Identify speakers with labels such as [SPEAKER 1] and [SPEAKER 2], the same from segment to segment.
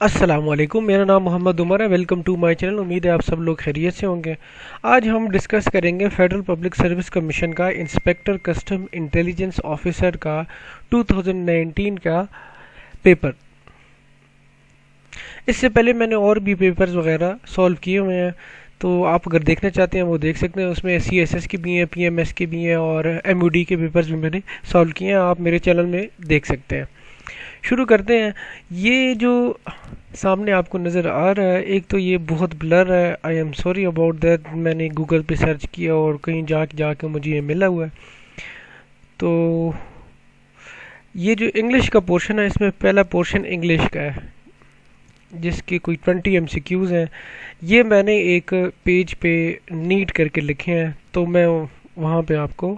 [SPEAKER 1] अस्सलामुअलैकुम, मेरा नाम मोहम्मद उमर है। Welcome to my channel. उम्मीद है आप सब लोग खैरियत से होंगे। आज हम डिस्कस करेंगे फेडरल पब्लिक सर्विस कमीशन का इंस्पेक्टर कस्टम इंटेलिजेंस ऑफिसर का 2019 का पेपर। इससे पहले मैंने और भी पेपर्स वगैरह सॉल्व किए हुए हैं, तो आप अगर देखना चाहते हैं वो देख सकते हैं। उसमें CSS के भी हैं, PMS के भी हैं और MUD के पेपर्स भी मैंने सॉल्व किए हैं, आप मेरे चैनल में देख सकते हैं। शुरू करते हैं। ये जो सामने आपको नज़र आ रहा है, एक तो ये बहुत ब्लर है, I am sorry about that. मैंने गूगल पे सर्च किया और कहीं जाके मुझे ये मिला हुआ है। तो ये जो इंग्लिश का पोर्शन है, इसमें पहला पोर्शन इंग्लिश का है जिसके कोई 20 MCQs हैं। ये मैंने एक पेज पे नीट करके लिखे हैं, तो मैं वहाँ पे आपको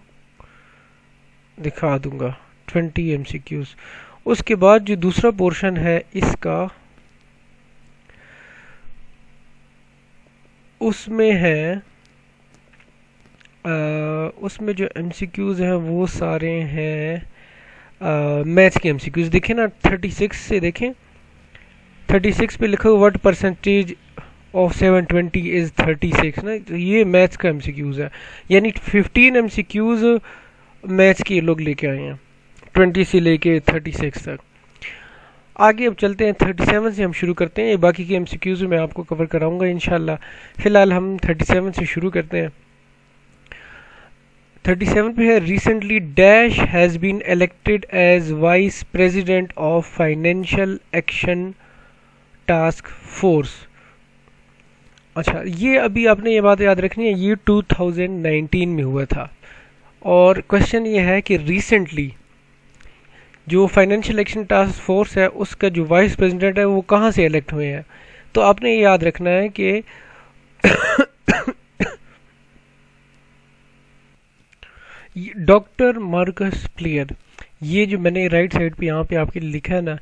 [SPEAKER 1] दिखा दूंगा 20 MCQs। उसके बाद जो दूसरा पोर्शन है इसका, उसमें है उसमें जो MCQs हैं वो सारे हैं मैथ्स के MCQs। देखें ना, 36 से देखें, 36 पे लिखा हुआ व्हाट परसेंटेज ऑफ 720 इज 36 ना, तो ये मैथ्स का MCQs है। यानी 15 MCQs मैथ्स के लोग लेके आए हैं, 20 से लेके 36 तक। आगे अब चलते हैं, 37 से हम शुरू करते हैं। ये बाकी के MCQs मैं आपको कवर कराऊंगा इंशाल्लाह। फिलहाल हम 37 से शुरू करते हैं। 37 पे है, recently dash has been elected as vice president of Financial Action Task Force. अच्छा, ये अभी आपने ये बात याद रखनी है, ये 2019 में हुआ था। और क्वेश्चन ये है कि रिसेंटली जो फाइनेंशियल एक्शन टास्क फोर्स है उसका जो वाइस प्रेसिडेंट है वो कहाँ से इलेक्ट हुए हैं। तो आपने ये याद रखना है कि डॉक्टर मार्कस प्लेयर, ये जो मैंने राइट साइड पे यहाँ पे आपके लिखा है ना,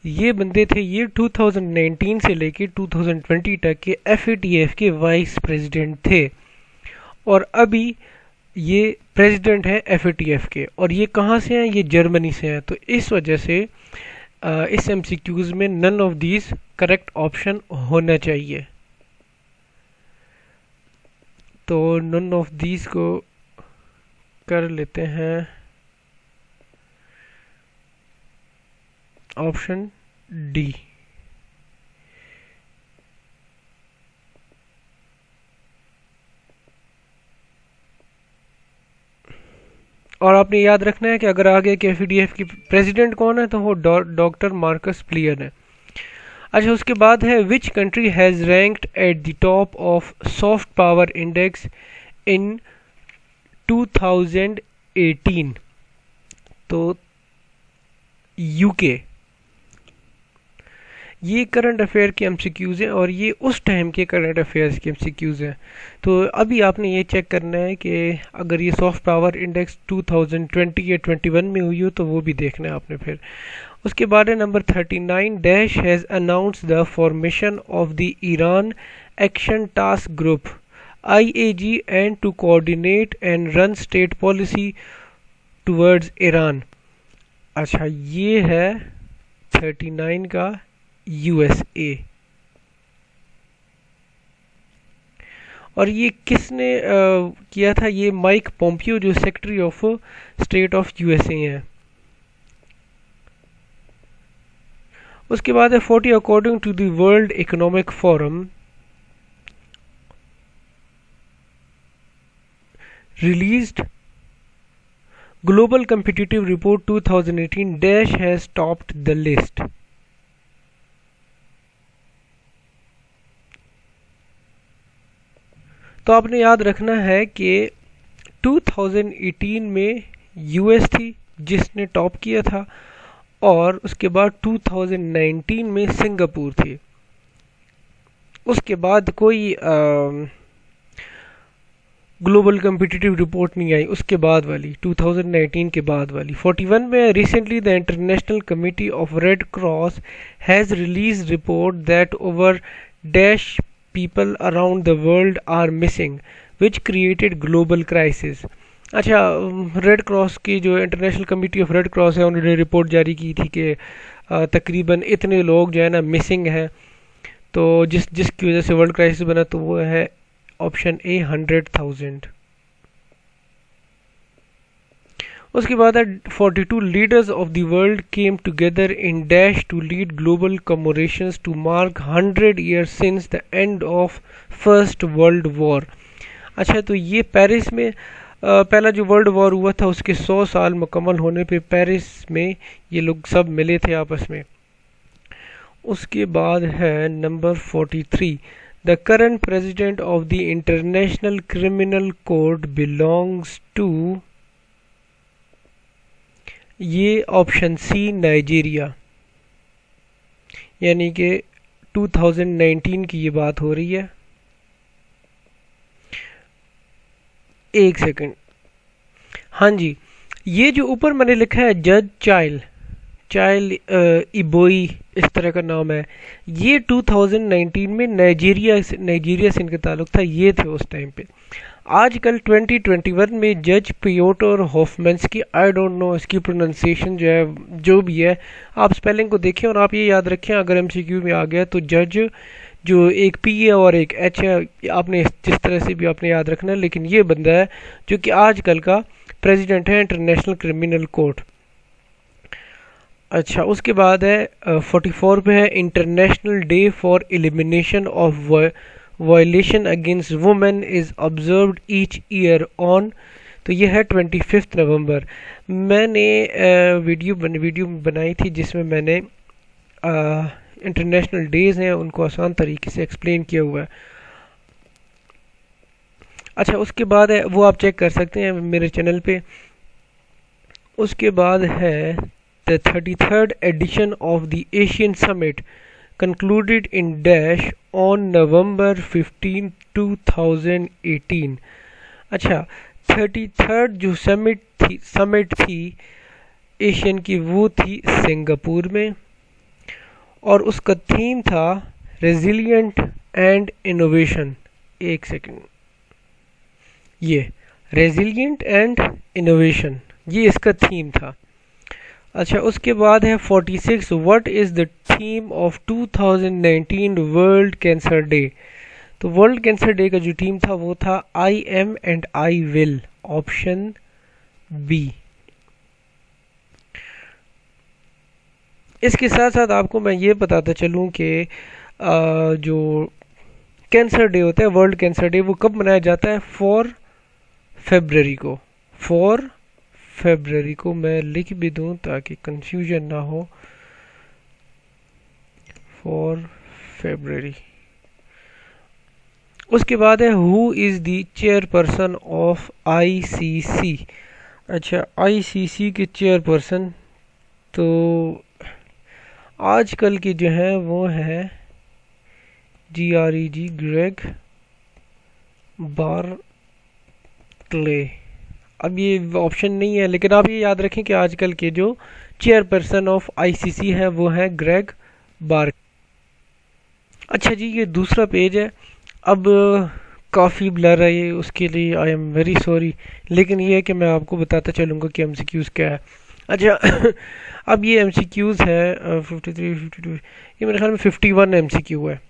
[SPEAKER 1] ये बंदे थे, ये 2019 से लेके 2020 तक के FATF के वाइस प्रेसिडेंट थे और अभी ये प्रेसिडेंट है FATF के। और ये कहाँ से हैं? ये जर्मनी से हैं। तो इस वजह से इस MCQs में none of these correct option होना चाहिए। तो नन ऑफ दीज को कर लेते हैं ऑप्शन डी। और आपने याद रखना है कि अगर आगे के FATF की प्रेसिडेंट कौन है तो वो डॉक्टर मार्कस प्लियर है। अच्छा, उसके बाद है which country has ranked at the top of soft power index in 2018। तो UK। ये करंट अफेयर के MCQs हैं और ये उस टाइम के करंट अफेयर्स के MCQs हैं। तो अभी आपने ये चेक करना है कि अगर ये सॉफ्ट पावर इंडेक्स 2020 या 21 में हुई हो तो वो भी देखना है आपने। फिर उसके बाद है number 39, dash has announce the formation of the Iran Action Task Group IAG and to coordinate and run state policy towards Iran. अच्छा, ये है 39 का USA। और ये किसने किया था? ये माइक पोम्पियो, जो secretary of state of USA हैं। उसके बाद है 40, according to the World Economic Forum released Global Competitive Report 2018 dash has topped the list. तो आपने याद रखना है कि 2018 में US थी जिसने टॉप किया था और उसके बाद 2019 में सिंगापुर थी। उसके बाद कोई ग्लोबल कम्पिटिटिव रिपोर्ट नहीं आई, उसके बाद वाली 2019 के बाद वाली। 41 में recently the international committee of red cross has release report that over dash people around the world are missing which created global crisis। अच्छा, रेड क्रॉस की जो international committee of red cross है उन्होंने रिपोर्ट जारी की थी कि तकरीबन इतने लोग जो है ना मिसिंग हैं। तो जिसकी वजह से वर्ल्ड क्राइसिस बना, तो वो है ऑप्शन ए 100,000। उसके बाद है 42 leaders of the world came together in dash to lead global commemorations to mark 100 years since the end of first world war. अच्छा, तो ये पेरिस में पहला जो वर्ल्ड वॉर हुआ था उसके 100 साल मुकम्मल होने पे पेरिस में ये लोग सब मिले थे आपस में। उसके बाद है number 43, the current president of the International Criminal Court belongs to, ये ऑप्शन सी नाइजीरिया, यानी कि 2019 की ये बात हो रही है। एक सेकंड, हाँ जी, ये जो ऊपर मैंने लिखा है जज चाइल्ड चाइल्ड इबोई, इस तरह का नाम है, ये 2019 में नाइजीरिया से इनका ताल्लुक था, ये थे उस टाइम पे। आजकल 2021 में जज पियोटर हॉफमैन्स की, आई डोंट नो इसकी प्रोनाउंसिएशन जो है, जो भी है आप स्पेलिंग को देखें और आप ये याद रखें, अगर एमसीक्यू में आ गया तो जज जो एक पी है और एक एच है, आपने जिस तरह से भी आपने याद रखना है, लेकिन ये बंदा है जो कि आजकल का प्रेसिडेंट है इंटरनेशनल क्रिमिनल कोर्ट। अच्छा, उसके बाद है 44 पे है international day for elimination of violation against women is observed each year on, तो ये है 25 नवंबर। मैंने वीडियो बनाई थी जिसमें मैंने इंटरनेशनल डेज हैं उनको आसान तरीके से एक्सप्लेन किया हुआ है। अच्छा, उसके बाद है वो आप चेक कर सकते हैं मेरे चैनल पे। उसके बाद है the 33rd edition of the Asian Summit concluded in dash on November 15, 2018। अच्छा, 33rd जो समिट थी एशियन की, वो थी सिंगापुर में, और उसका थीम था रेजिलियंट एंड इनोवेशन। एक सेकंड, ये रेजिलियंट एंड इनोवेशन, ये इसका थीम था। अच्छा, उसके बाद है 46, what is the theme of 2019 World Cancer Day, तो वर्ल्ड कैंसर डे का जो थीम था वो था I am and I will, option B. इसके साथ साथ आपको मैं ये बताता चलूँ कि जो कैंसर डे होता है, वर्ल्ड कैंसर डे, वो कब मनाया जाता है? 4 फरवरी को। 4 फरवरी को मैं लिख भी दूं ताकि कंफ्यूजन ना हो। 4 फरवरी। उसके बाद है who is the chairperson of ICC. अच्छा, आईसीसी के चेयरपर्सन तो आजकल की जो है वो है GREG, ग्रेग बार्कले। अब ये ऑप्शन नहीं है, लेकिन आप ये याद रखें कि आजकल के जो चेयरपर्सन ऑफ आईसीसी है वो है ग्रेग बार्क। अच्छा जी, ये दूसरा पेज है। अब काफ़ी ब्लर है ये, उसके लिए आई एम वेरी सॉरी, लेकिन ये है कि मैं आपको बताता चलूँगा कि एमसीक्यूज़ क्या है। अच्छा अब ये एमसीक्यूज़ है 53, 52, ये मेरे ख्याल में 51 एमसीक्यू है।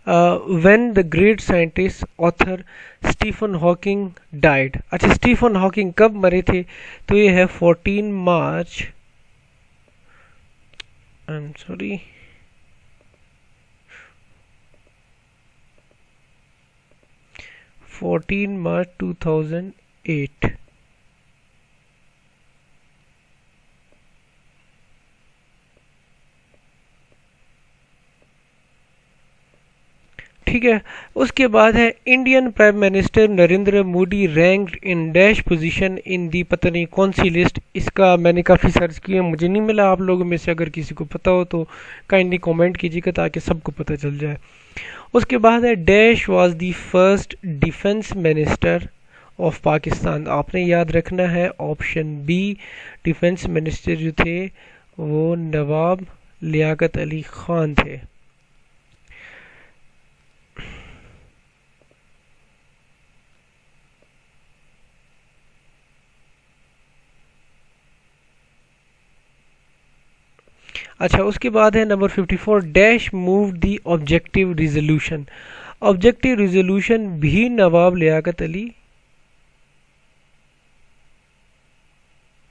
[SPEAKER 1] When the great scientist author Stephen Hawking died. अच्छा, स्टीफन हॉकिंग कब मरे थे? तो ये है 14 मार्च, आई एम सॉरी, 14 मार्च 2008। ठीक है। उसके बाद है Indian prime minister Narendra Modi ranked in dash position in the, पता नहीं कौन सी लिस्ट, इसका मैंने काफ़ी सर्च किया, मुझे नहीं मिला। आप लोगों में से अगर किसी को पता हो तो काइंडली कमेंट कीजिएगा ताकि सबको पता चल जाए। उसके बाद है dash was the first defence minister of Pakistan. आपने याद रखना है ऑप्शन बी, डिफेंस मिनिस्टर जो थे वो नवाब लियाकत अली खान थे। अच्छा, उसके बाद है number 54, dash move the objective resolution. Objective resolution भी नवाब लियाकत अली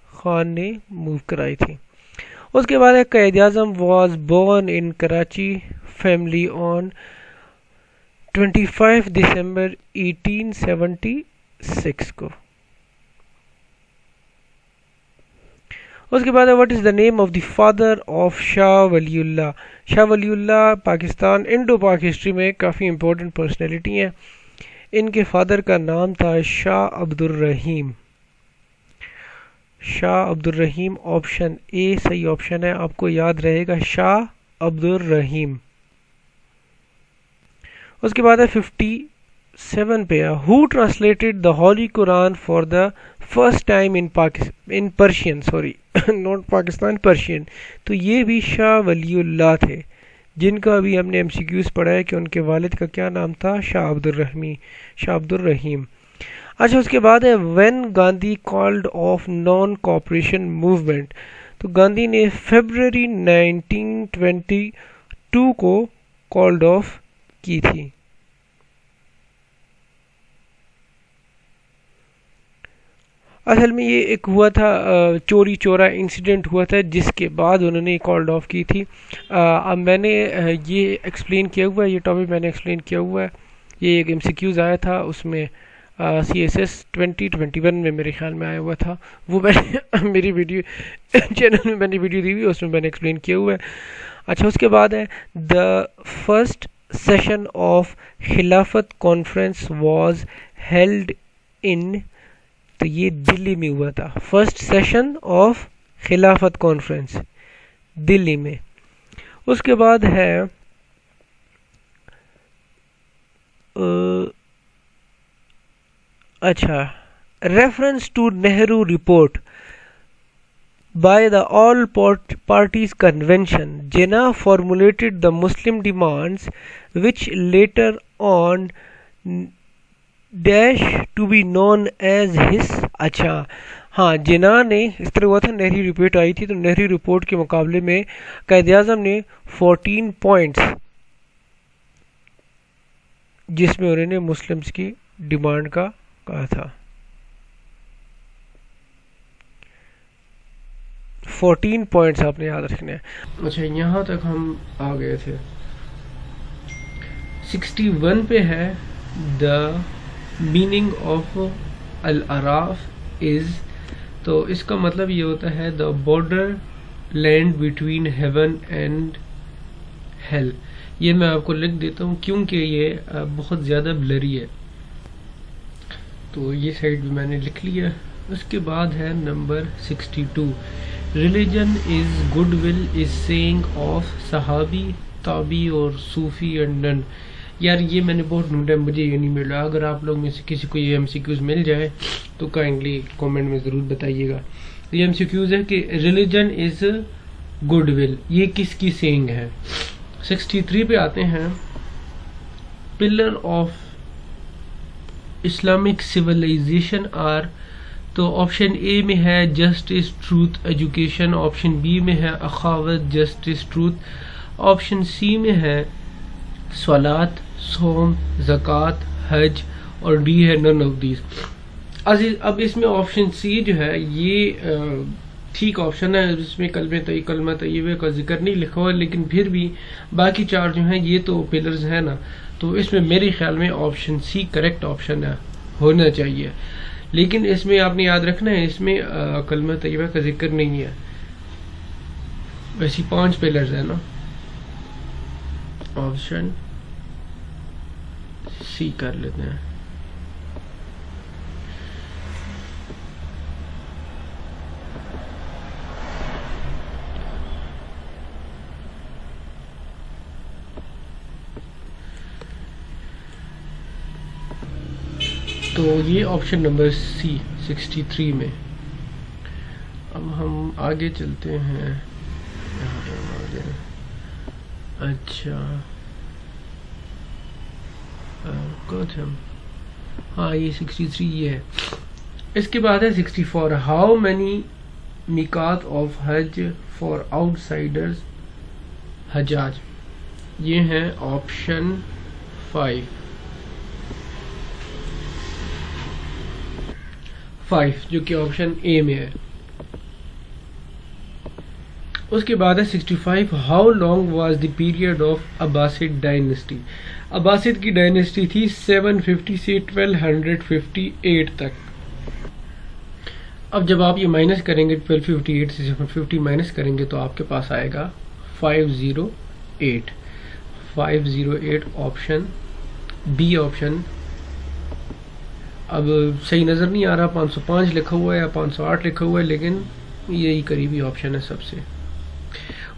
[SPEAKER 1] खान ने मूव कराई थी। उसके बाद है Quaid Azam was born in Karachi family on 25 December 1876 को। उसके बाद है what is the name of the father of Shah Waliullah. Shah Waliullah Pakistan Indo Pak history में काफ़ी इंपॉर्टेंट पर्सनैलिटी हैं। इनके फादर का नाम था शाह अब्दुर रहीम। शाह अब्दुल रहीम, ऑप्शन ए सही ऑप्शन है, आपको याद रहेगा शाह अब्दुल रहीम। उसके बाद है 57 पे, who translated the Holy Quran for the first time in Persian, sorry not Pakistan, Persian. तो ये भी शाह वलीउल्लाह थे, जिनका अभी हमने एमसीक्यूज पढ़ा है कि उनके वालिद का क्या नाम था, शाह अब्दुल रहीम। अच्छा, उसके बाद है when Gandhi called off non cooperation movement. तो गांधी ने फरवरी 1922 को कॉल्ड ऑफ की थी। असल में ये एक हुआ था चोरी चोरा इंसिडेंट हुआ था, जिसके बाद उन्होंने कॉल्ड ऑफ की थी। अब मैंने ये एक्सप्लेन किया हुआ है, ये टॉपिक मैंने एक्सप्लेन किया हुआ है। ये एक एमसीक्यूज आया था, उसमें CSS 2021 में मेरे ख्याल में आया हुआ था, वो मैंने मेरी वीडियो चैनल में मैंने वीडियो दी हुई, उसमें मैंने एक्सप्लेन किया हुआ है। अच्छा, उसके बाद है the first session of Khilafat conference was held in, तो ये दिल्ली में हुआ था। First session of Khilafat conference Delhi में। उसके बाद है अच्छा, reference to Nehru report by the all parties convention, Jinnah formulated the Muslim demands which later on dash to be known as his। अच्छा हाँ, जिन्ना ने इस तरह हुआ था, नेहरू रिपोर्ट आई थी, तो नेहरू रिपोर्ट के मुकाबले में कायद आज़म ने 14 पॉइंट्स जिसमें उन्होंने मुस्लिम्स की डिमांड का कहा था। 14 पॉइंट्स आपने याद रखने हैं। अच्छा, यहाँ तक हम आ गए थे। 61 पे है the meaning of Al Araf is, तो इसका मतलब ये होता है the border land between heaven and hell. ये मैं आपको लिख देता हूँ क्योंकि ये बहुत ज़्यादा ब्लरी है, तो ये साइड भी मैंने लिख लिया। उसके बाद है number 62, religion is goodwill is saying of सहाबी, ताबी और सूफी एंड नन। यार ये मैंने बहुत ढूंढा, मुझे ये नहीं मिला। अगर आप लोग में से किसी को ये एमसीक्यूज मिल जाए तो काइंडली कमेंट में ज़रूर बताइएगा। ये एमसीक्यूज है कि रिलीजन इज गुडविल, ये किसकी सेइंग है। 63 पे आते हैं, pillar of Islamic civilization are, तो ऑप्शन ए में है justice truth education, option B में है अखावत जस्टिस ट्रूथ, ऑप्शन सी में है सलात सोम ज़कात हज, और डी है नन ऑफ दीज। अब इसमें ऑप्शन सी जो है ये ठीक ऑप्शन है, इसमें कलमा तय्यबे का जिक्र नहीं लिखा हुआ, लेकिन फिर भी बाकी चार जो हैं ये तो पिलर्स हैं ना, तो इसमें मेरे ख्याल में ऑप्शन सी करेक्ट ऑप्शन है, होना चाहिए। लेकिन इसमें आपने याद रखना है, इसमें कलमा तय्यबा का जिक्र नहीं है। वैसी 5 पिलर्स है ना, ऑप्शन सी कर लेते हैं। तो ये ऑप्शन नंबर सी 63 में। अब हम आगे चलते हैं, यहाँ पे हम आगे। अच्छा कौन थे हम, हाँ ये 63 ये है। इसके बाद है 64, हाउ मैनी मिकात ऑफ हज फॉर आउटसाइडर्स हजाज। ये है ऑप्शन 5 जो कि ऑप्शन ए में है। उसके बाद है 65, how long was the period of Abbasid dynasty. Abbasid की डायनेस्टी थी 750 से 1258 तक। अब जब आप ये माइनस करेंगे 1258 से 750 माइनस करेंगे तो आपके पास आएगा 508 ऑप्शन बी ऑप्शन। अब सही नज़र नहीं आ रहा, 505 लिखा हुआ है या 508 लिखा हुआ है, लेकिन यही करीबी ऑप्शन है सबसे।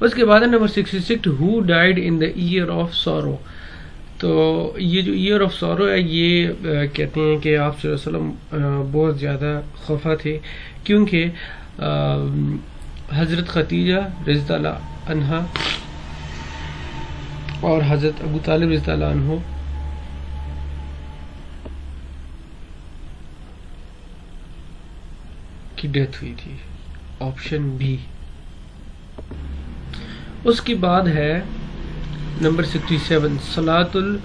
[SPEAKER 1] उसके बाद है number 66, who died in the year of sorrow. तो ये जो ईयर ऑफ सॉरो है ये कहते हैं कि आप सल्लल्लाहु अलैहि वसल्लम बहुत ज़्यादा खफा थे क्योंकि हज़रत खतीजा रज़ियल्लाहु अन्हा और हज़रत अबू तालिब रज़ियल्लाहु अन्हु की डेथ हुई थी, ऑप्शन बी। उसके बाद है number 67, Salatul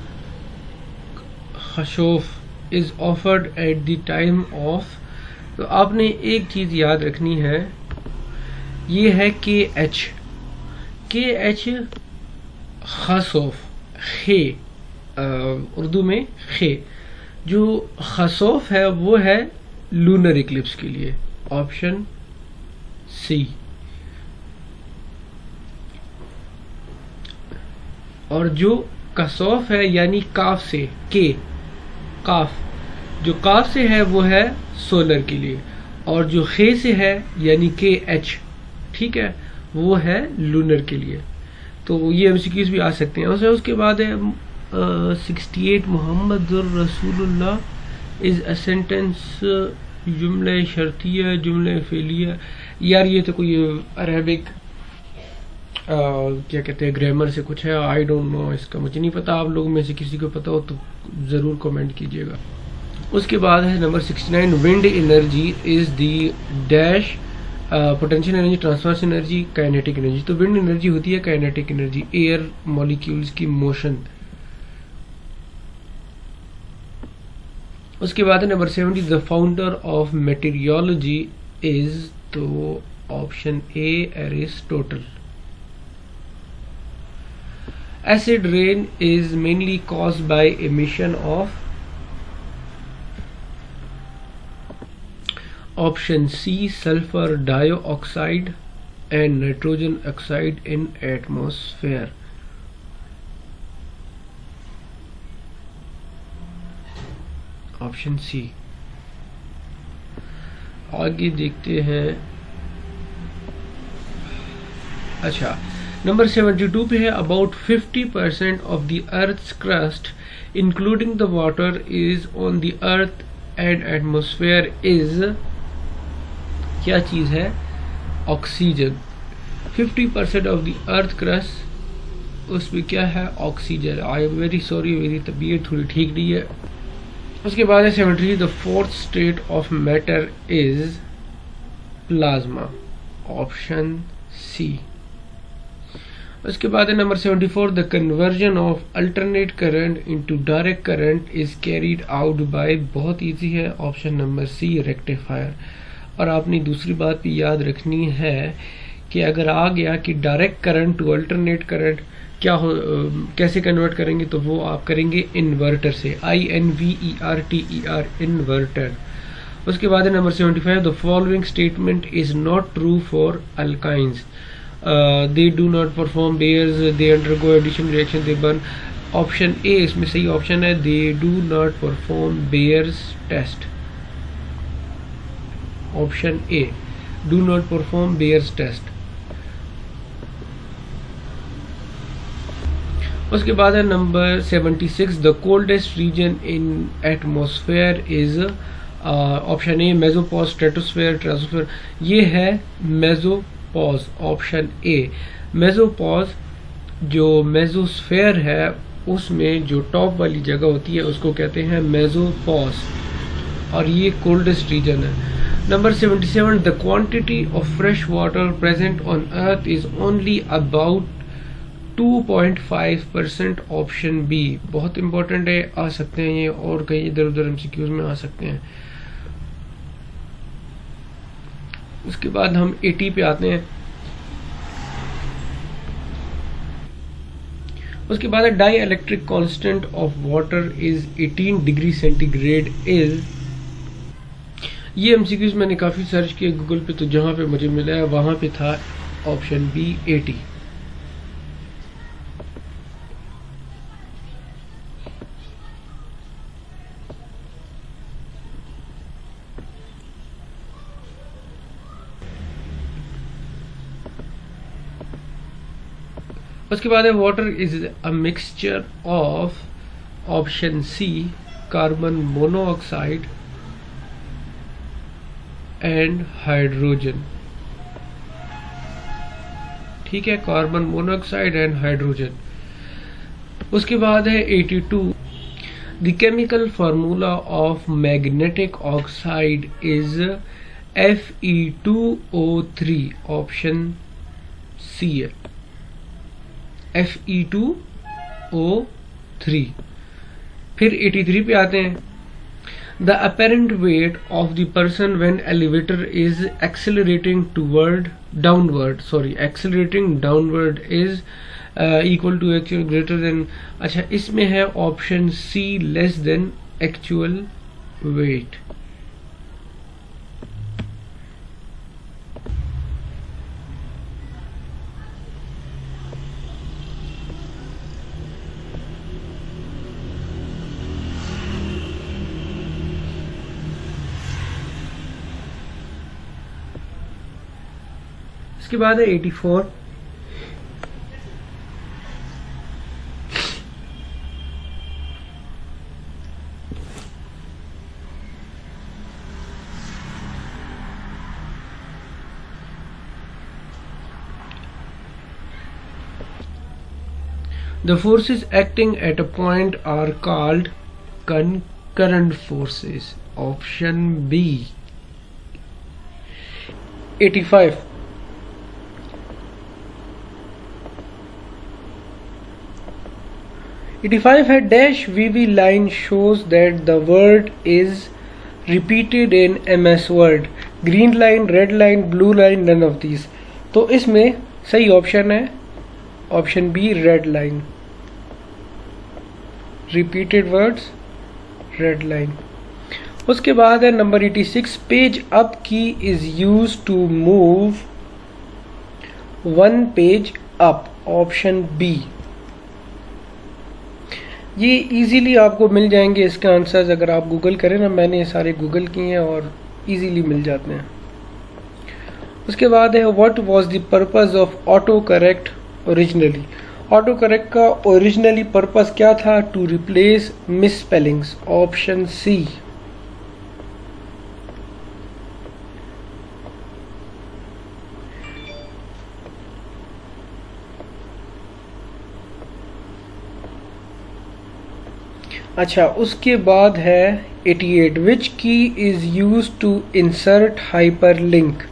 [SPEAKER 1] Khusoof is offered at the time of. तो आपने एक चीज याद रखनी है, ये है के एच खसोफ, खे उर्दू में खे। जो खसोफ है वो है लूनर इक्लिप्स के लिए, ऑप्शन सी। और जो कसौफ है यानी काफ से के, काफ जो काफ से है वो है सोलर के लिए, और जो खे से है यानी के एच, ठीक है, वो है लूनर के लिए। तो ये एमसीक्यूज भी आ सकते हैं। उसके बाद है 68, मुहम्मदुर रसूलुल्लाह इज अ सेंटेंस, जुमले शर्तिया जुमले फेलिया। यार ये तो कोई अरेबिक क्या कहते हैं ग्रामर से कुछ है, आई डोंट नो, इसका मुझे नहीं पता। आप लोगों में से किसी को पता हो तो ज़रूर कमेंट कीजिएगा। उसके बाद है number 69, wind energy is the dash, potential energy, transfers energy, kinetic energy. तो विंड एनर्जी होती है काइनेटिक एनर्जी, एयर मॉलिक्यूल्स की मोशन। उसके बाद है number 70, the founder of meteorology is, तो option A Aristotle. Acid rain is mainly caused by emission of, option C, sulfur dioxide and nitrogen oxide in atmosphere, option C. आगे देखते हैं। अच्छा, number 72 पे है, about 50% of the earth's crust including the water is on the earth and atmosphere is, क्या चीज है, oxygen. 50% of the earth crust, उसमें क्या है, oxygen. I am very sorry, मेरी तबीयत थोड़ी ठीक नहीं है। उसके बाद है 73, the fourth state of matter is plasma, option C. उसके बाद है number 74, the conversion of alternate current into direct current is carried out by, बहुत इजी है, ऑप्शन नंबर सी, रेक्टिफायर। और आपने दूसरी बात भी याद रखनी है कि अगर आ गया कि direct current to alternate current क्या हो, कैसे कन्वर्ट करेंगे, तो वो आप करेंगे इन्वर्टर से, INVERTER, इन्वर्टर। उसके बाद है number 75, the following statement is not true for alkynes, they do not perform Bayer's, they undergo addition reaction, they burn, option A इसमें सही ऑप्शन है, they do not perform Bayer's test, option A, do not perform Bayer's test। उसके बाद है नंबर 76, the coldest region in atmosphere is, option A mesopause, stratosphere, troposphere. ये है mesopause, option A. Mesopause जो मेसोस्फेयर है उसमें जो टॉप वाली जगह होती है उसको कहते हैं मेसोपॉज, और ये कोल्डेस्ट रीजन है। Number 77, the quantity of fresh water present on earth is only about 2.5% option B बहुत इंपॉर्टेंट है, आ सकते हैं ये और कहीं इधर उधर एमसीक्यूज में आ सकते हैं। उसके बाद हम 80 पे आते हैं। उसके बाद dielectric constant of water is 18 degree centigrade is, ये एमसीक्यूज मैंने काफ़ी सर्च किए गूगल पे, तो जहाँ पे मुझे मिला है वहाँ पे था ऑप्शन बी 80। उसके बाद है water is a mixture of option C carbon monoxide and hydrogen. ठीक है, कार्बन मोनोऑक्साइड एंड हाइड्रोजन। उसके बाद है 82, the chemical formula of magnetic oxide is Fe2O3, option C है Fe2O3। फिर 83 पे आते हैं, the apparent weight of the person when elevator is accelerating downward is equal to actual greater than, अच्छा इसमें है option C less than actual weight. इसके बाद है 84, the forces acting at a point are called concurrent forces, option B। 85, है dash VV line shows that the word is repeated in MS Word, green line, red line, blue line, none of these। तो इसमें सही option है option B red line, repeated words red line. उसके बाद है number 86, page up key is use to move one page up, option B. ये easily आपको मिल जाएंगे इसके आंसर्स, अगर आप गूगल करें ना, मैंने सारे गूगल किए हैं और इजीली मिल जाते हैं। उसके बाद है what was the purpose of autocorrect originally, autocorrect का ओरिजिनली पर्पस क्या था, to replace misspellings, option C. अच्छा, उसके बाद है 88, which key is use to insert hyperlink,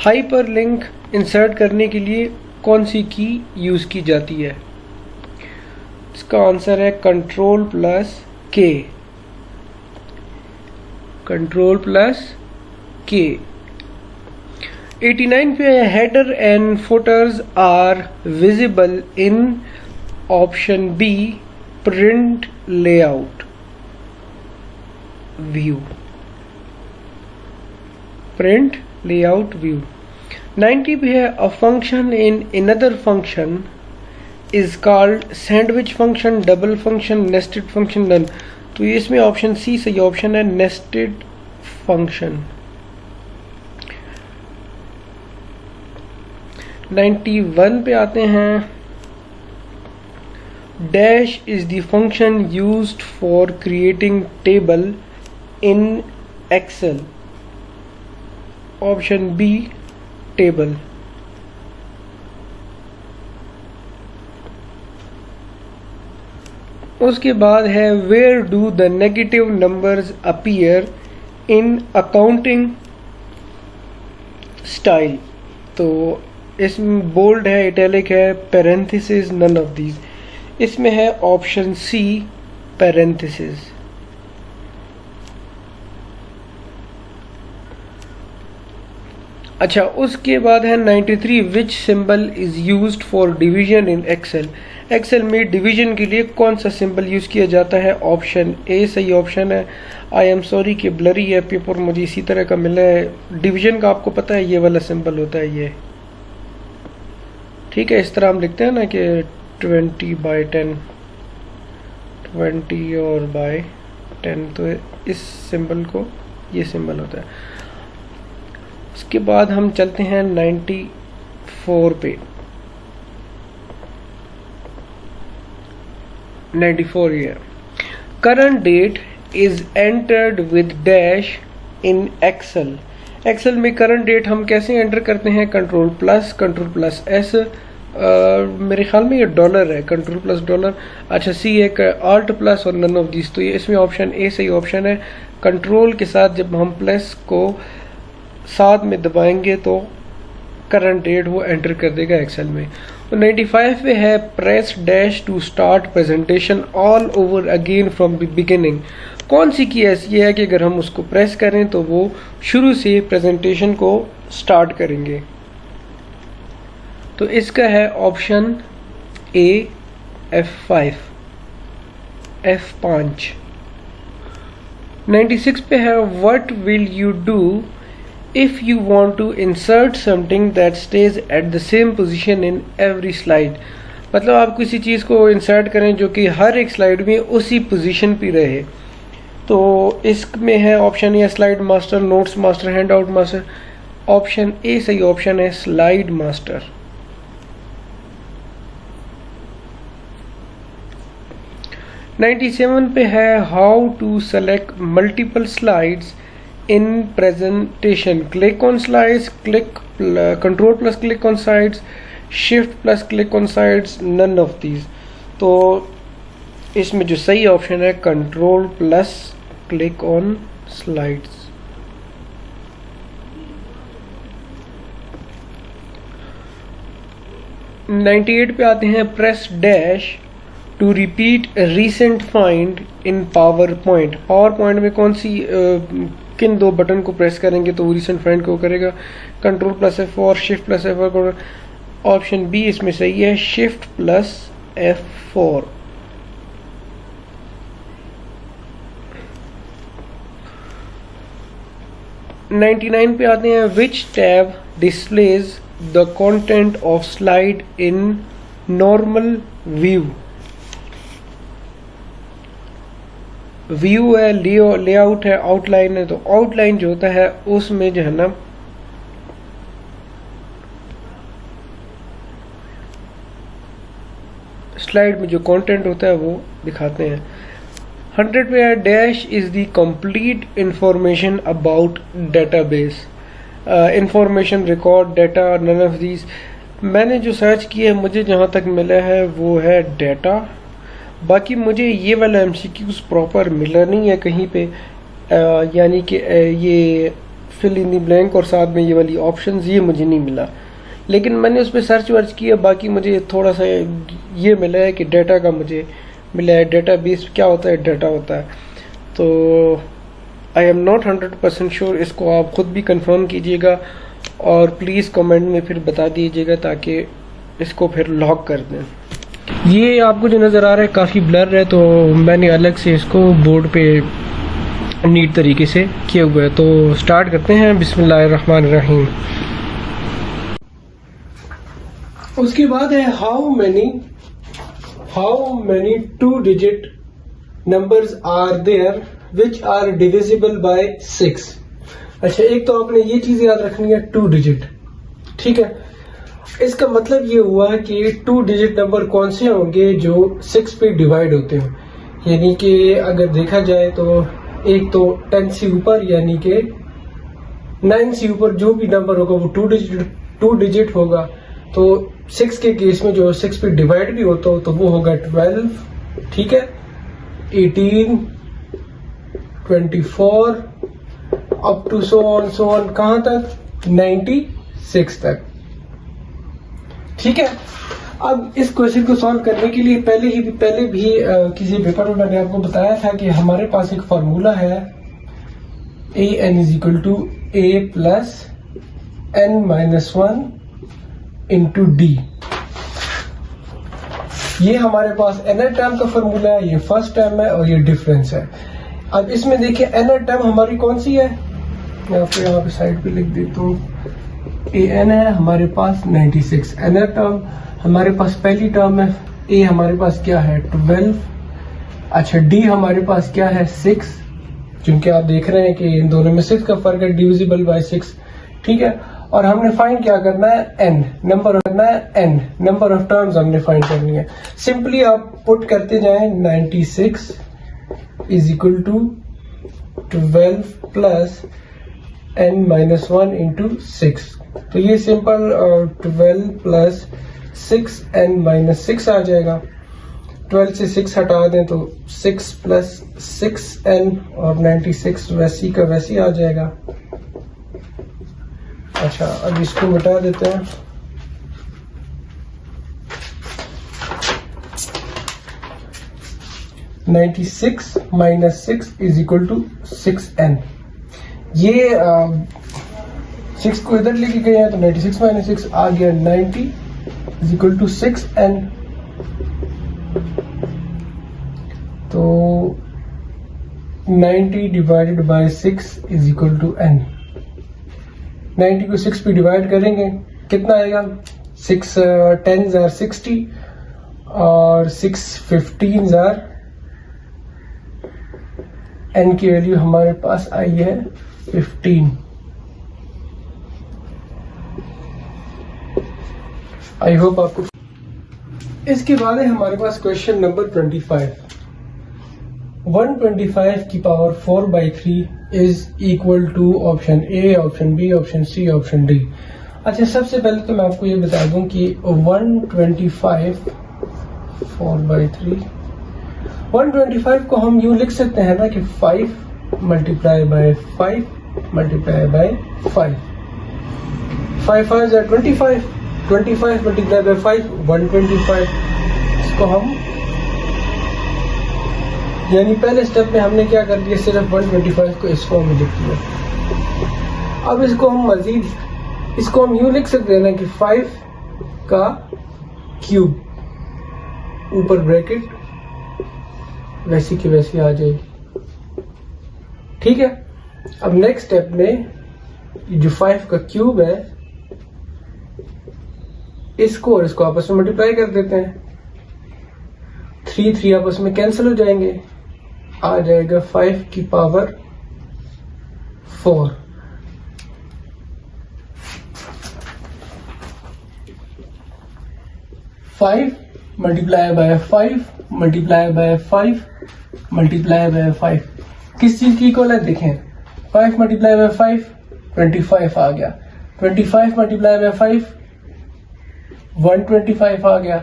[SPEAKER 1] hyperlink insert करने के लिए कौन सी की यूज की जाती है? इसका आंसर है control plus K, control plus K. 89 पे header and footers are visible in, option B print layout view, print layout view. 90 पे है a function in another function is called sandwich function, double function, nested function, none. तो ये इसमें option C सही option है, nested function. 91 पे आते हैं, dash is the function used for creating table in Excel, option B table। उसके बाद है where do the negative numbers appear in accounting style, तो इसमें बोल्ड है, इटैलिक है, पैरेंथेसिस, नन ऑफ दीज। इसमें है ऑप्शन सी पैरेंथेसिस। अच्छा, उसके बाद है 93, which symbol is used for division in Excel. Excel में डिवीजन के लिए कौन सा सिंबल यूज किया जाता है? ऑप्शन ए सही ऑप्शन है। आई एम सॉरी कि ब्लरी है पेपर, मुझे इसी तरह का मिला है। डिवीजन का आपको पता है ये वाला सिंबल होता है ये, ठीक है। इस तरह हम लिखते हैं ना कि 20/10, 20 और बाय 10, तो इस सिंबल को ये सिंबल होता है। उसके बाद हम चलते हैं 94 पे। 94 ये current date is entered with dash in Excel. Excel में करंट डेट हम कैसे एंटर करते हैं? कंट्रोल प्लस एस, मेरे ख्याल में ये डॉलर है, कंट्रोल प्लस डॉलर। अच्छा, सी एक आल्ट प्लस और नन ऑफ दिस, तो ये इसमें ऑप्शन ए सही ऑप्शन है। कंट्रोल के साथ जब हम प्लस को साथ में दबाएंगे तो करंट डेट वो एंटर कर देगा एक्सेल में। तो 95 पे है press dash to start presentation all over again from the beginning. कौन सी की ऐसी है कि अगर हम उसको प्रेस करें तो वो शुरू से प्रेजेंटेशन को स्टार्ट करेंगे? तो इसका है ऑप्शन ए F5। 96 पे है what will you do if you want to insert something that stays at the same position in every slide। मतलब आप किसी चीज़ को इंसर्ट करें जो कि हर एक स्लाइड में उसी पोजीशन पे रहे। तो इसमें है option A slide master, notes master, handout master. Option A सही ऑप्शन है, स्लाइड मास्टर। (97) पे है how to select multiple slides in presentation। click on slides, control plus click on sides, shift plus click on sides, none of these। तो इसमें जो सही option है control plus click on slides. (98) पे आते हैं press dash to repeat recent find in PowerPoint. PowerPoint में कौन सी किन दो बटन को प्रेस करेंगे तो वो रिसेंट फाइंड को करेगा? Control plus F4, shift plus F4। Option B इसमें सही है, शिफ्ट प्लस F4। (99) पे आते हैं विच tab displays the content of slide in normal view. View है, लेआउट है, आउटलाइन है। तो आउटलाइन जो होता है उसमें जो है ना स्लाइड में जो कंटेंट होता है वो दिखाते हैं। 100 पे है dash is the complete information about database. Information, record, data, none of these. मैंने जो सर्च किया है मुझे जहाँ तक मिला है वो है डाटा। बाकी मुझे ये वाला MCQs प्रॉपर मिला नहीं है कहीं पे, यानी कि ये फिल इन द ब्लैंक और साथ में ये वाली ऑप्शंस ये मुझे नहीं मिला। लेकिन मैंने उस पर सर्च वर्च किया, बाकी मुझे थोड़ा सा ये मिला है कि डाटा का मुझे मिला है। डाटा बेस क्या होता है? डाटा होता है। तो आई एम नॉट 100% श्योर, इसको आप खुद भी कंफर्म कीजिएगा और प्लीज़ कमेंट में फिर बता दीजिएगा ताकि इसको फिर लॉक कर दें। ये आपको जो नज़र आ रहा है काफ़ी ब्लर है, तो मैंने अलग से इसको बोर्ड पे नीट तरीके से किया हुआ है। तो स्टार्ट करते हैं, बिस्मिल्लाहिर्रहमानिर्रहीम। उसके बाद है how many 2 digit numbers are there which are divisible by 6। अच्छा, एक तो आपने ये चीज़ याद रखनी है 2 डिजिट, ठीक है। इसका मतलब ये हुआ कि 2 डिजिट नंबर कौन से होंगे जो 6 पे डिवाइड होते हैं। यानी कि अगर देखा जाए तो एक तो 10 से ऊपर यानी कि 9 से ऊपर जो भी नंबर होगा वो 2 डिजिट होगा। तो 6 के केस में जो 6 पे डिवाइड भी होता हो तो वो होगा 12, ठीक है, 18, 24 अप टू सो ऑन कहाँ तक? 96 तक। ठीक है। अब इस क्वेश्चन को सॉल्व करने के लिए पहले भी किसी पेपर में मैंने आपको बताया था कि हमारे पास एक फॉर्मूला है A N is equal to A plus N minus one into D. ये हमारे पास nth टर्म का फॉर्मूला है, ये फर्स्ट टर्म है और ये डिफरेंस है। अब इसमें देखिए nth टर्म हमारी कौन सी है, मैं आपको यहाँ पे साइड पे लिख देता हूँ। ए एन है हमारे पास 96। nth टर्म हमारे पास पहली टर्म है, ए हमारे पास क्या है 12। अच्छा डी हमारे पास क्या है 6, क्योंकि आप देख रहे हैं कि इन दोनों में 6 का फर्क है, डिविजिबल बाय 6। ठीक है, और हमने फाइंड क्या करना है n नंबर ऑफ टर्म्स हमने फाइंड करनी है। सिंपली आप पुट करते जाएं 96 is equal to 12 plus n minus 1 into 6। तो ये सिंपल 12 प्लस 6n माइनस 6 आ जाएगा। 12 से 6 हटा दें तो 6 प्लस 6n और 96 वैसी का वैसी आ जाएगा। अच्छा अब इसको मिटा देते हैं। (96 minus 6 is equal to 6n। ये 6 को इधर लेके गए हैं तो 96 माइनस 6 आ गया 90 इज इक्वल टू 6n। तो 90 divided by 6 is equal to n। 90 को 6 पे डिवाइड करेंगे कितना आएगा, 6 10s are 60 और 6 15s are, n की वैल्यू हमारे पास आई है 15। आई होप आपको। इसके बाद है हमारे पास क्वेश्चन नंबर 25। 125 की power 4/3 is equal to option A, option B, option C, option D. अच्छा सबसे पहले तो मैं आपको ये बता दूं कि 125 4/3, 125 को हम यूं लिख सकते हैं ना कि 5 multiply by 5 multiply by 5। 5 5 are 25, 25 multiply by 5 125। इसको हम यानी पहले स्टेप में हमने क्या कर दिया, सिर्फ 125 को इस फॉर्म में लिख दिया। अब इसको हम यूं लिख सकते हैं ना कि 5 का क्यूब, ऊपर ब्रैकेट वैसी की वैसी आ जाएगी। ठीक है, अब नेक्स्ट स्टेप में जो 5 का क्यूब है इसको और इसको आपस में मल्टीप्लाई कर देते हैं। 3 आपस में कैंसिल हो जाएंगे, आ जाएगा 5 की power 4। Five multiply by 5 multiply by 5 multiply by 5 किस चीज की इक्वल है, देखें 5 मल्टीप्लाई बाय 5 25 आ गया, 25 मल्टीप्लाई बाय 5 125 आ गया,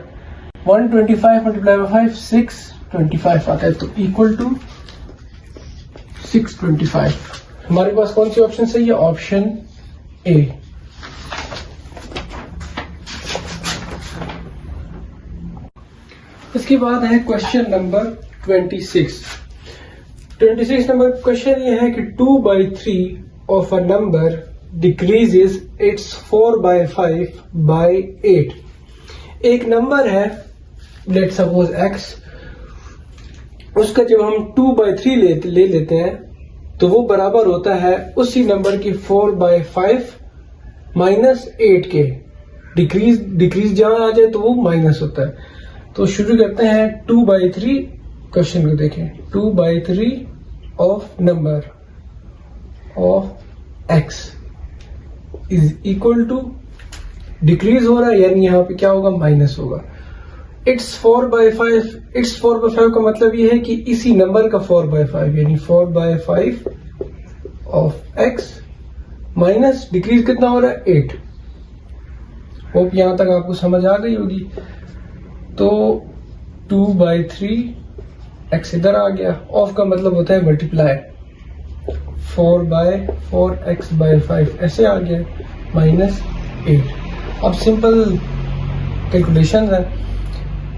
[SPEAKER 1] 125 मल्टीप्लाई बाय 5 625 आता है। तो इक्वल टू 625। हमारे पास कौन सी ऑप्शन सही है, ऑप्शन ए। इसके बाद है क्वेश्चन नंबर 26। 26 नंबर क्वेश्चन ये है कि 2/3 of a number decreases its 4/5 by 8। एक नंबर है लेट सपोज x, उसका जब हम 2/3 ले लेते हैं तो वो बराबर होता है उसी नंबर की 4/5 माइनस 8 के। डिक्रीज जहां आ जाए तो वो माइनस होता है। तो शुरू करते हैं 2/3 क्वेश्चन को देखें। 2/3 of number of x is equal to, decrease हो रहा है यानी यहाँ पे क्या होगा, माइनस होगा। इट्स 4/5, इट्स 4/5 का मतलब ये है कि इसी नंबर का 4/5 यानी 4/5 ऑफ x माइनस डिक्रीज कितना हो रहा है 8। होप यहां तक आपको समझ आ गई होगी। तो 2/3 x इधर आ गया, ऑफ का मतलब होता है मल्टीप्लाई, 4/4 x/5 ऐसे आ गया माइनस 8। अब सिंपल कैलकुलेशन है,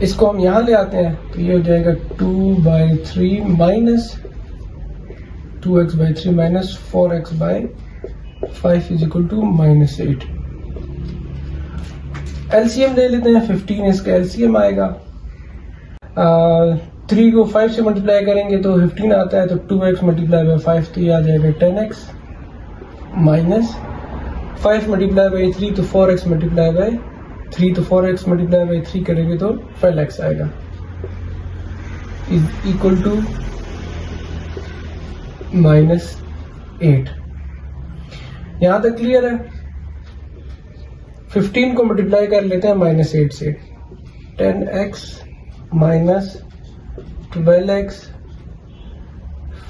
[SPEAKER 1] इसको हम यहाँ ले आते हैं तो ये हो जाएगा 2/3 minus 2x/3 minus 4x/5 is equal to -8। LCM ले लेते हैं, 15 इसका एलसीएम आएगा। 3 को 5 से मल्टीप्लाई करेंगे तो 15 आता है, तो 2x मल्टीप्लाई बाई 5 तो ये आ जाएगा 10x माइनस 5 मल्टीप्लाई बाई 3 तो 4x मल्टीप्लाई बाई 3 तो 4x मल्टीप्लाई बाई 3 करेंगे तो 12x आएगा इज इक्वल टू -8। यहां तक क्लियर है। 15 को मल्टीप्लाई कर लेते हैं -8 से, 10x minus 12x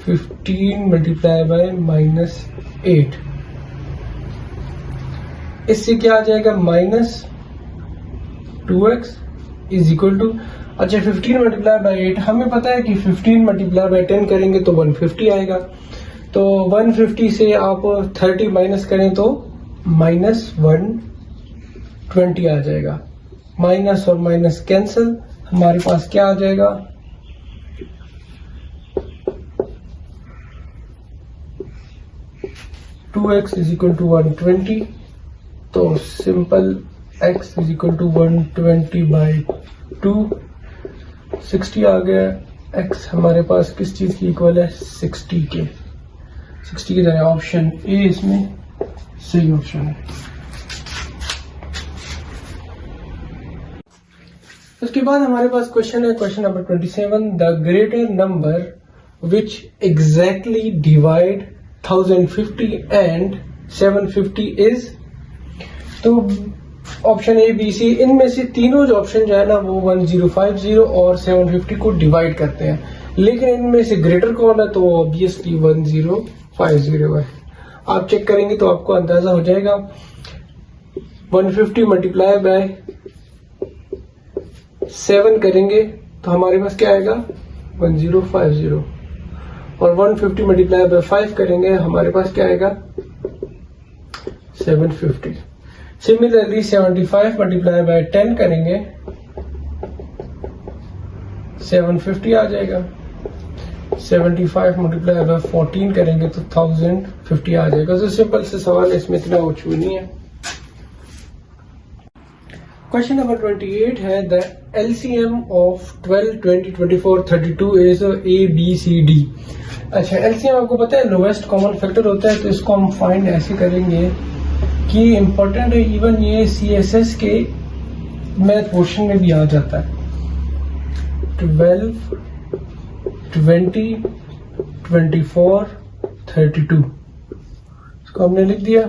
[SPEAKER 1] 15 multiply by -8, इससे क्या आ जाएगा -2x इज इक्वल टू, अच्छा 15 मल्टीप्लाई बाय 8 हमें पता है कि 15 मल्टीप्लाई बाय 10 करेंगे तो 150 आएगा, तो 150 से आप 30 माइनस करें तो -120 आ जाएगा। माइनस और माइनस कैंसिल, हमारे पास क्या आ जाएगा 2x इज इक्वल टू 120, तो simple x is equal to 120/2, 60 आ गया। x हमारे पास किस चीज की इक्वल है, 60 के। 60 की जगह ऑप्शन ए इसमें सही ऑप्शन है। उसके बाद हमारे पास क्वेश्चन है, question number 27, the greater number which exactly divide 1050 and 750 is, तो ऑप्शन ए बी सी इनमें से तीनों जो ऑप्शन जो है ना वो 1050 और 750 को डिवाइड करते हैं, लेकिन इनमें से ग्रेटर कौन है, तो ऑब्वियसली 1050 है। आप चेक करेंगे तो आपको अंदाजा हो जाएगा। 150 मल्टीप्लाई बाय 7 करेंगे तो हमारे पास क्या आएगा 1050, और 150 मल्टीप्लाई बाय 5 करेंगे हमारे पास क्या आएगा 750। सिमिलरली 75 मल्टीप्लाई बाय 10 करेंगे 750 आ जाएगा। 75 मल्टीप्लाई बाय 14 करेंगे तो 1050 आ जाएगा। तो सिंपल से सवाल है, इसमें इतना कुछ भी नहीं है। क्वेश्चन नंबर 28 है, the LCM of 12, 20, 24, 32 is ABCD। अच्छा, एलसीएम आपको पता है लोवेस्ट कॉमन फैक्टर होता है, तो इसको हम फाइंड ऐसे करेंगे कि इम्पोर्टेंट है, इवन ये CSS के मैथ पोर्शन में भी आ जाता है। 12, 20, 24, 32 इसको हमने लिख दिया।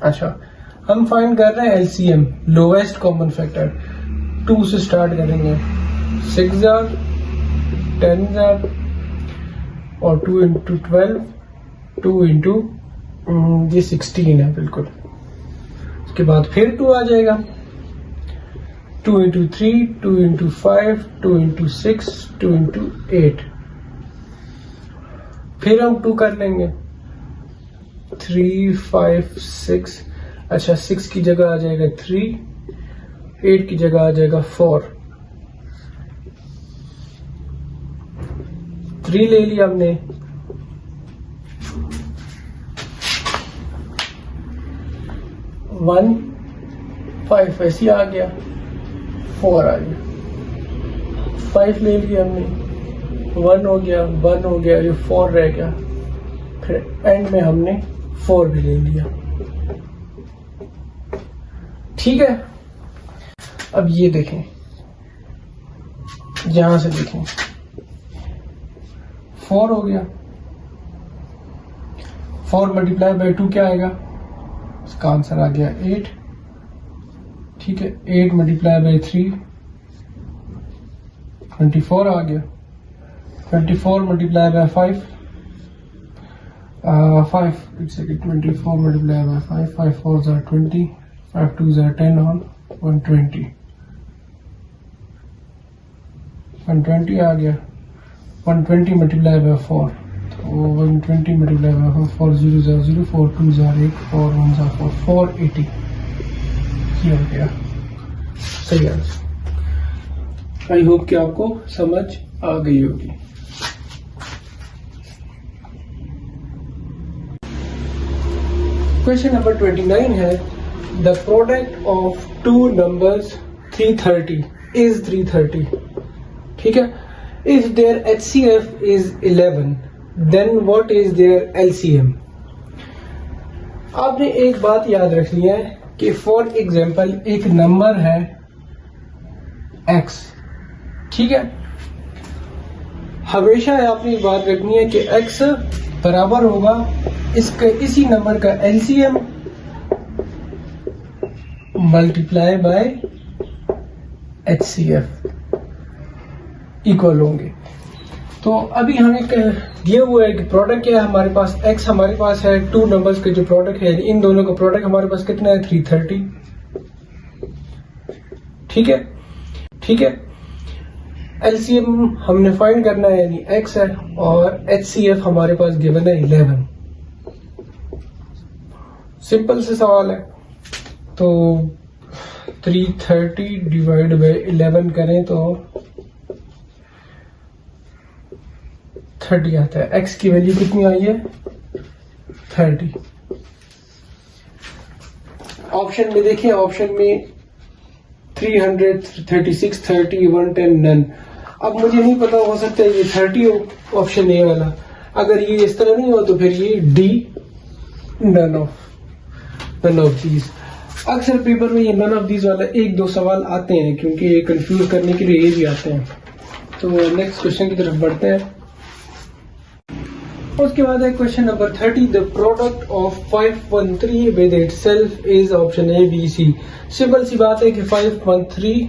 [SPEAKER 1] अच्छा, हम फाइंड कर रहे हैं एलसीएम लोवेस्ट कॉमन फैक्टर। 2 से स्टार्ट करेंगे, 6 जार, 10 जार और 2 इंटू 12, 2 इंटू ये 16 है बिल्कुल। उसके बाद फिर 2 आ जाएगा, 2 इंटू 3, 2 इंटू 5, 2 इंटू 6, 2 इंटू 8। फिर हम 2 कर लेंगे, 3, 5, 6। अच्छा, 6 की जगह आ जाएगा 3, 8 की जगह आ जाएगा 4। 3 ले लिया हमने, 1, 5 ऐसे आ गया, 4 आ गया। 5 ले लिया हमने, 1 हो गया, 1 हो गया, ये 4 रह गया। फिर एंड में हमने 4 भी ले लिया। ठीक है, अब ये देखें, यहां से देखें, 4 हो गया। 4 मल्टीप्लाई बाय 2 क्या आएगा, इसका आंसर आ गया 8। ठीक है, 8 मल्टीप्लाई बाय 3 24 आ गया। 24 मल्टीप्लाई बाय 5 एक second, 24 multiply by 5, 5 4s are 20, 5 2s are 10 on 120 आ गया। 120 मल्टीप्लाई बाय 4, तो 120 multiply by 4 0s are 0, 4 2s are 8, 4 1s are 4, 480 ये हो गया। सही आंसर। आई होप कि आपको समझ आ गई होगी। क्वेश्चन नंबर 29 है, the product of two numbers 330 is 330। ठीक है, if their HCF is 11 then what is their LCM। आपने एक बात याद रखनी है कि फॉर एग्जाम्पल एक नंबर है x, ठीक है, हमेशा आपने बात रखनी है कि x बराबर होगा इसके इसी नंबर का LCM multiply by HCF equal होंगे। तो अभी हमें दिया हुआ है कि प्रोडक्ट क्या है हमारे पास, x हमारे पास है, टू नंबर्स के जो प्रोडक्ट है इन दोनों का प्रोडक्ट हमारे पास कितना है 330। ठीक है, ठीक है, LCM हमने फाइंड करना है यानी x है और HCF हमारे पास गिवन है 11। सिंपल से सवाल है। तो 330 डिवाइड बाय 11 करें तो 30 आता है। x की वैल्यू कितनी आई है 30। ऑप्शन में देखिए, ऑप्शन में 300, 36, 30, 110 नन। अब मुझे नहीं पता, हो सकता है ये 30 हो ऑप्शन ए वाला। अगर ये इस तरह नहीं हो तो फिर ये डी नन ऑफ दीज। अक्सर पेपर में ये नन ऑफ दीज वाला एक दो सवाल आते हैं क्योंकि ये कंफ्यूज करने के लिए ये भी आते हैं। तो नेक्स्ट क्वेश्चन की तरफ बढ़ते हैं। उसके बाद है question number 30, the product of 513 with itself is option A B C. Simple सी बात है कि 513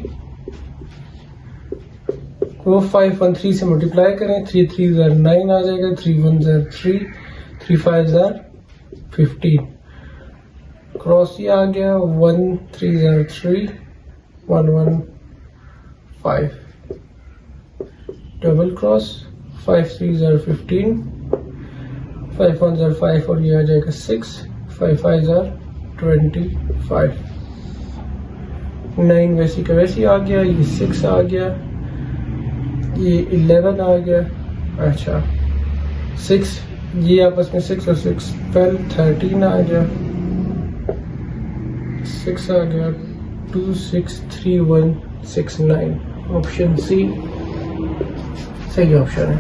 [SPEAKER 1] को 513 से मल्टीप्लाई करें, 3 3 9 आ जाएगा, 3 1 3, 3 5 15, क्रॉस ये आ गया, 1 3 3, 1 1 5, डबल क्रॉस, 5 3 15, 5 1 5 और ये आ जाएगा 6, 5 5 25, 9 वैसी का वैसी आ गया, ये 6 आ गया, ये 11 आ गया, अच्छा 6, ये आपस में 6 और 6 12, 13 आ गया, 6 आ गया, 2 6 3 1 6 9। ऑप्शन सी सही ऑप्शन है।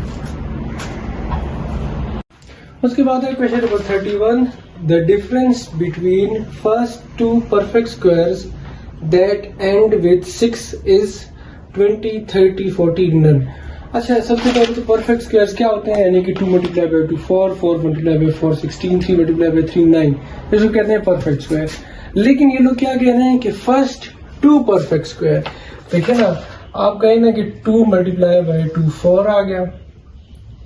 [SPEAKER 1] उसके बाद है question number 31, the difference between first two perfect squares that end with 6 is 20 30 40 none. अच्छा, सबसे पहले तो परफेक्ट स्क्वायर्स क्या होते हैं, यानी कि 2 multiply by 2 4, 4 multiply by 4 16, 3 multiply by 3 9, इसको कहते हैं परफेक्ट स्क्वायर। लेकिन ये लोग क्या कह रहे हैं कि फर्स्ट टू परफेक्ट स्क्वायर। देखिए ना, आप कहें ना कि 2 मल्टीप्लाई बाय 2 4 आ गया,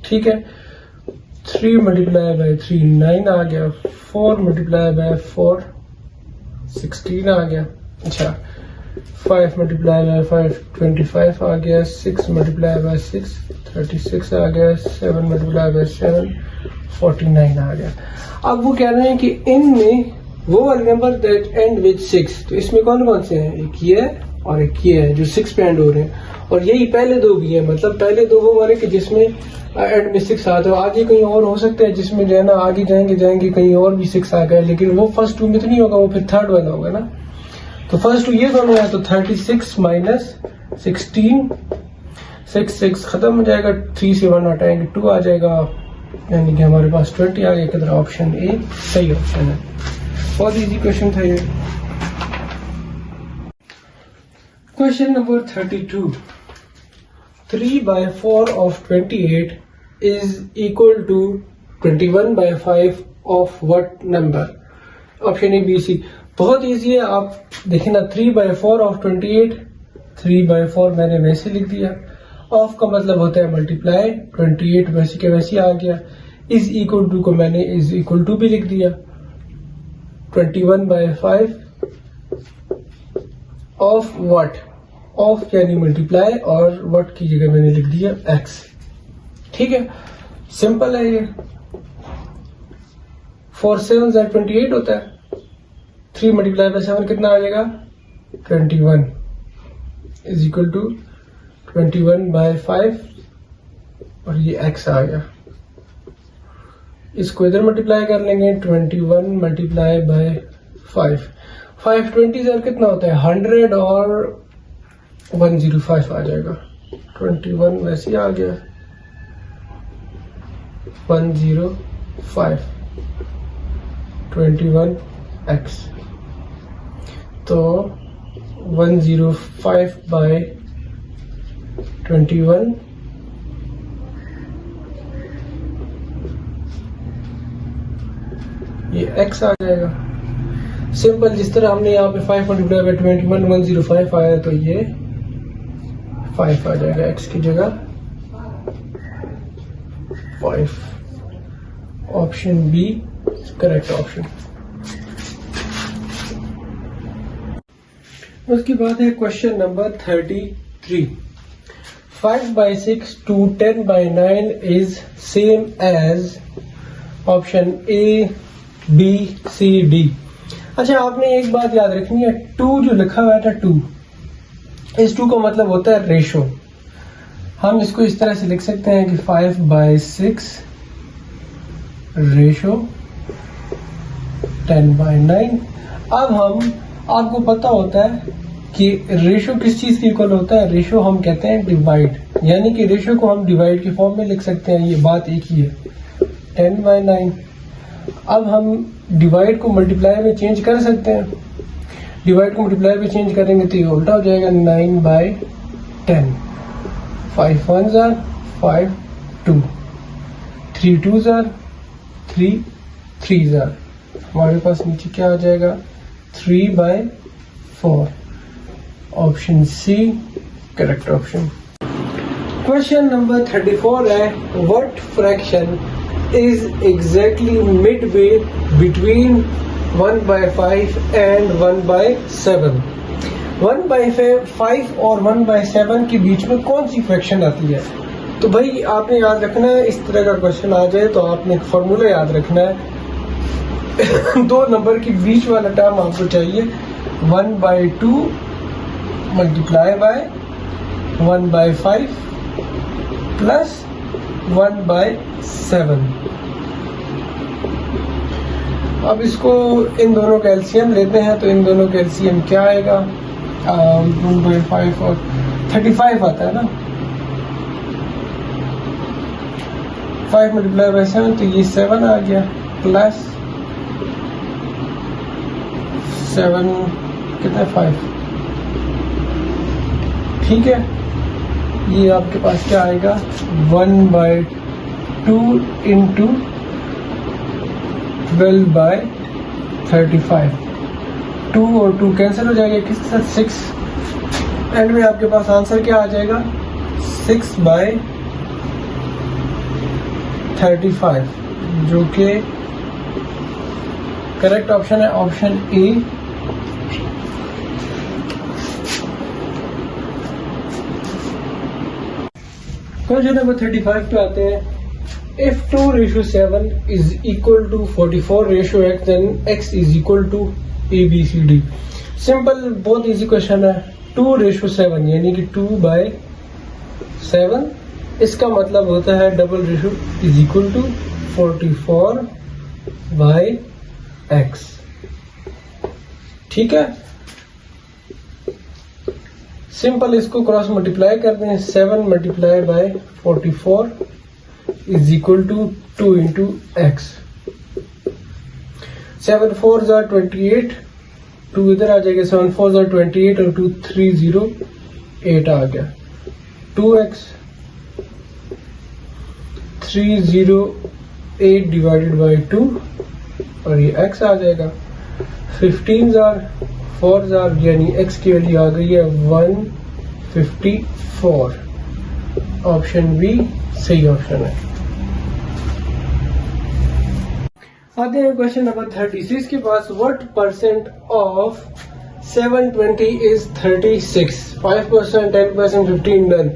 [SPEAKER 1] ठीक है, 3 मल्टीप्लाई बाय 3 9 आ गया, 4 मल्टीप्लाई बाय 4 16 आ गया, अच्छा 5 मल्टीप्लाई बाय 5 25 आ गया, 6 मल्टीप्लाई बाय 6 36 आ गया, 7 मल्टीप्लाई बाय 7 49 आ गया। अब वो कह रहे हैं कि इनमें वो वाले नंबर दैट एंड विद 6, तो इसमें कौन कौन से हैं, एक ये है और एक ये है जो 6 पे एंड हो रहे हैं, और यही पहले दो भी है, मतलब पहले दो वो वाले कि जिसमें एंड में 6 आता है। आगे कहीं और हो सकता है जिसमें जो है ना आगे जाएंगे कहीं और भी 6 आ गया, लेकिन वो फर्स्ट टू में तो नहीं होगा, वो फिर थर्ड वाला होगा ना। तो फर्स्ट टू ये दोनों है, तो 36 माइनस 16, 6 खत्म हो जाएगा, 3 से 1 हटाएंगे 2 आ जाएगा, यानी कि हमारे पास 20 आ गया। किधर ऑप्शन ए सही ऑप्शन है। बहुत इजी क्वेश्चन था ये। Question number 32, 3 by 4 of 28 is equal to 21 by 5 of what number? Option A B C. बहुत इजी है, आप देखें ना, 3 by 4 of 28, 3 by 4 मैंने वैसे लिख दिया, ऑफ का मतलब होता है मल्टीप्लाई, 28 वैसे के वैसे आ गया, इज इक्वल टू को मैंने इज इक्वल टू भी लिख दिया, 21 by 5 ऑफ व्हाट, ऑफ यानी मल्टीप्लाई, और व्हाट की जगह मैंने लिख दिया x। ठीक है, सिंपल है ये। 4 7 28 होता है, 3 मल्टीप्लाई बाय 7 कितना आ जाएगा 21, इज इक्वल टू 21/5 और ये x आ गया। इसको इधर मल्टीप्लाई कर लेंगे 21 मल्टीप्लाई बाय 5। 520 सर कितना होता है 100 और 105 आ जाएगा। 21 वैसे ही आ गया 105 21x तो 105 बाय 21 ये x आ जाएगा। सिंपल, जिस तरह हमने यहाँ पे 5 मल्टीप्लाई बाय 21 105 आया तो ये 5 आ जाएगा x की जगह 5। Option B correct option. उसके बाद है question number 33। 5/6 to 10/9 is same as option A B C D. अच्छा, आपने एक बात याद रखनी है, 2 जो लिखा हुआ था 2, इस 2 का मतलब होता है रेशो। हम इसको इस तरह से लिख सकते हैं कि 5/6 रेशो 10/9। अब हम आपको पता होता है कि रेशो किस चीज के इक्वल होता है। रेशो हम कहते हैं डिवाइड, यानी कि रेशो को हम डिवाइड की फॉर्म में लिख सकते हैं। ये बात एक ही है 10/9। अब हम डिवाइड को मल्टीप्लाई में चेंज कर सकते हैं। डिवाइड को मल्टीप्लाई में चेंज करेंगे तो ये उल्टा हो जाएगा 9/10। 5 1s are 5 2 3 2s are 3 3s are। हमारे पास नीचे क्या आ जाएगा 3/4। Option C correct option. Question number 34 है, what fraction is exactly midway between 1/5 and 1/7। 1/5 और 1/7 के बीच में कौन सी फ्रैक्शन आती है? तो भाई आपने याद रखना है, इस तरह का क्वेश्चन आ जाए तो आपने एक फॉर्मूला याद रखना है। 2 नंबर के बीच वाला टर्म आपको चाहिए 1/2 मल्टीप्लाई बाय 1/5 प्लस 1/7। अब इसको इन दोनों का एलसीएम लेते हैं तो इन दोनों का एलसीएम क्या आएगा 1/5 और 35 आता है ना। 5 मल्टीप्लाई बाय 7 तो ये 7 आ गया प्लस 7 कितना 5। ठीक है, ये आपके पास क्या आएगा 1/2 इंटू 12/35। 2 और 2 कैंसिल हो जाएगा, किसके साथ 6। एंड में आपके पास आंसर क्या आ जाएगा 6/35, जो कि करेक्ट ऑप्शन है ऑप्शन ए। क्वेश्चन नंबर 35 पे आते हैं। If 2:7 is equal to 44:x, then x is equal to ABCD। Simple, बहुत इजी क्वेश्चन है। 2:7 यानी कि 2/7, इसका मतलब होता है double ratio is equal to 44/x। ठीक है, सिंपल इसको क्रॉस मल्टीप्लाई करते हैं। 7 multiply by 44 is equal to 2 into x. 7 4s are 28, 2 इधर आ जाएगा। 7 4s are 28 और 2 3 0 8 आ गया। 2x 308 डिवाइडेड बाय 2 और ये x आ जाएगा। 15s are 4s are यानी x की वैल्यू आ गई है 154। ऑप्शन बी सही ऑप्शन है। आते हैं क्वेश्चन नंबर 36 के पास। What percent of 720 is 36? 5%, 10%, 15 done.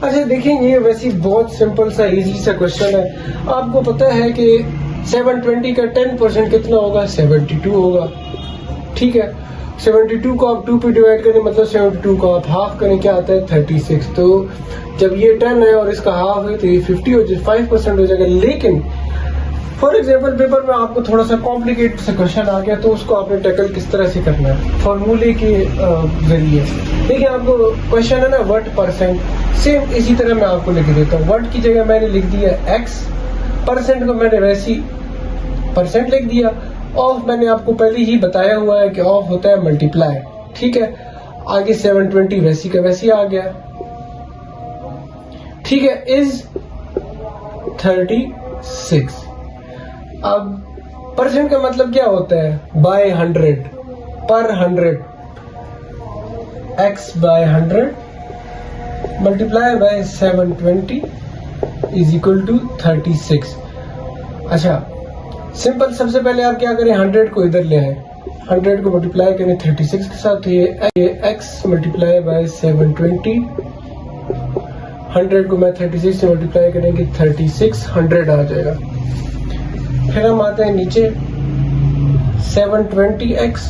[SPEAKER 1] अच्छा देखिए, ये वैसे बहुत सिंपल सा इजी सा क्वेश्चन है। आपको पता है कि 720 का 10% कितना होगा 72 होगा। ठीक है,
[SPEAKER 2] 72 को आप 2 पे डिवाइड करें मतलब 72 को आप हाफ करें, क्या आता है 36। तो जब ये 10 है और इसका हाफ है तो ये 50 हो जाए 5% हो जाएगा। लेकिन फॉर एग्जाम्पल पेपर में आपको थोड़ा सा कॉम्प्लिकेटेड से क्वेश्चन आ गया तो उसको आपने टैकल किस तरह से करना है, फॉर्मूले के जरिए। देखिए आपको क्वेश्चन है ना व्हाट परसेंट, सेम इसी तरह मैं आपको लिख देता हूँ। व्हाट की जगह मैंने लिख दिया x, परसेंट को मैंने वैसी परसेंट लिख दिया। ऑफ मैंने आपको पहले ही बताया हुआ है कि ऑफ होता है मल्टीप्लाई, ठीक है। आगे 720 वैसी का वैसी आ गया, ठीक है। इज 36। अब परसेंट का मतलब क्या होता है, बाय 100, पर 100, x by 100 multiply by 720 is equal to 36। अच्छा सिंपल, सबसे पहले आप क्या करें, 100 को इधर ले आए, 100 को मल्टीप्लाई करें 36 के साथ, ये x मल्टीप्लाई बाय 720, 100 को मैं 36 से मल्टीप्लाई करेंगे 3600 आ जाएगा। फिर हम आते हैं नीचे 720x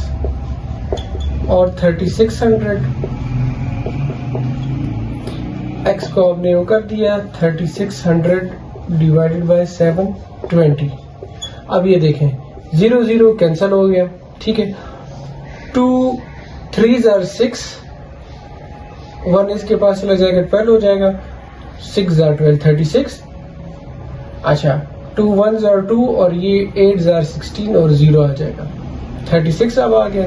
[SPEAKER 2] और 3600, x को आपने वो कर दिया 3600 डिवाइडेड बाय 720। अब ये देखें 0 0 कैंसिल हो गया, ठीक है। 2 3s are 6, 1 इसके पास चला जाएगा 12 हो जाएगा, 6 are 12 36। अच्छा 2 1s are 2 और ये 8s are 16 और 0 आ जाएगा 36। अब आ गया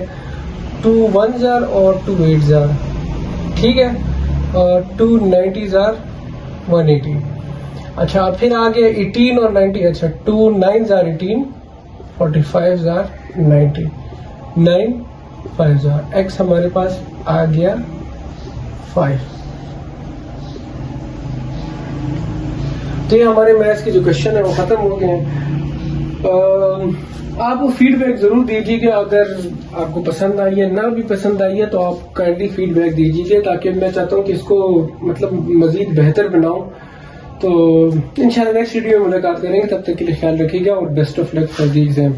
[SPEAKER 2] 2 1s are और 2 8s are, ठीक है, और 2 90s are 180। अच्छा फिर आ गया 18 और 90, अच्छा 2 9s are 18, 45s are 90, 9 5s are, x हमारे पास आ गया 5। तो ये हमारे मैथ्स के जो क्वेश्चन है वो खत्म हो गए हैं। आप वो फीडबैक जरूर दीजिएगा, अगर आपको पसंद आई है, ना भी पसंद आई है तो आप काइंडली फीडबैक दीजिए, ताकि मैं चाहता हूँ कि इसको मतलब मजीद बेहतर बनाऊं। तो इंशाल्लाह नेक्स्ट वीडियो में मुलाकात करेंगे, तब तक के लिए ख्याल रखिएगा और best of luck for the exam.